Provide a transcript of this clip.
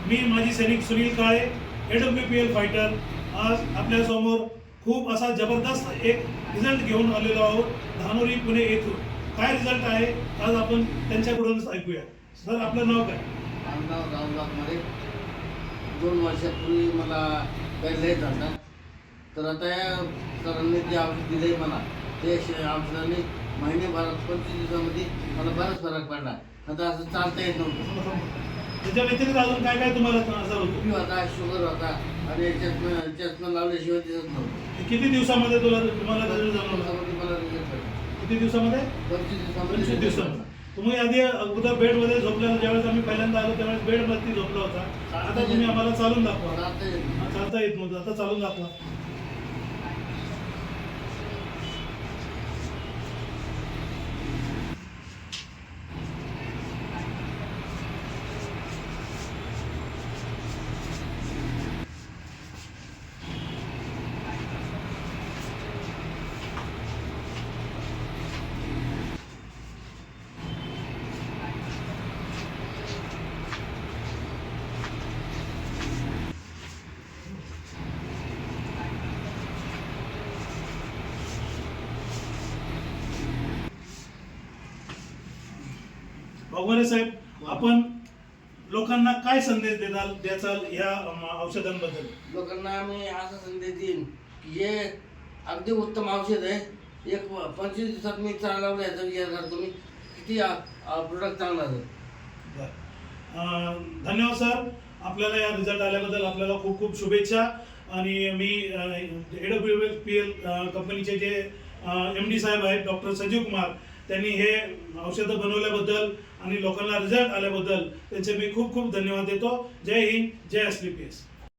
मी माजी सैनिक Sunil Kale, AWPL fighter, आज आपल्यासमोर खूप असा जबरदस्त एक रिझल्ट घेऊन आलेलो आहोत धानोरी पुणे येथून. काय रिझल्ट आहे आज आपण त्यांच्याकडूनच ऐकूया. सर, आपलं नाव काय? माझं नाव रामदास मध्ये. 2 वर्षापूर्वी मला पहिला येत होता, तर आता या सरांनी जे औषध दिले मला, ते औषधाने महिन्याभरात 25 दिवसामध्ये मला बराच फरक पडला. आता असं चालता येत नव्हतं. त्याच्या व्यतिरिक्त अजून काय काय तुम्हाला आजार होतो? BP होता, शुगर होता आणि याच्यातनं लावल्याशिवाय दिसत नव्हतं. किती दिवसामध्ये तुम्हाला रिझल्ट जाणवला? दिवसामध्ये मला result पडला. किती दिवसामध्ये? 25 25 दिवसामध्ये. तुम्ही आधी अगोदर बेडमध्ये झोपलेला, ज्यावेळेस आम्ही पहिल्यांदा आलो त्यावेळेस बेडवरती झोपला होता. आता तुम्ही आम्हाला चालून दाखवा. चालता येत नाही. चालता येत नव्हतं, आता चालून दाखवा. भगवाने साहेब, आपण लोकांना काय संदेश द्याल या औषधांबद्दल? लोकांना आम्ही असा संदेश देईन की हे अगदी उत्तम औषध आहे. 25 दिवसात मी चांगला याचा विचार करतो मी किती प्रोडक्ट चांगला आहे. धन्यवाद सर, आपल्याला या रिझल्ट आल्याबद्दल आपल्याला खूप खूप शुभेच्छा. आणि मी AWPL कंपनीचे जे MD साहेब आहेत डॉक्टर संजीव कुमार, त्यांनी हे औषधं बनवल्याबद्दल आणि लोकांना रिझल्ट आल्याबद्दल त्यांचे मी खूप खूप धन्यवाद देतो. जय हिंद, जय SLPS.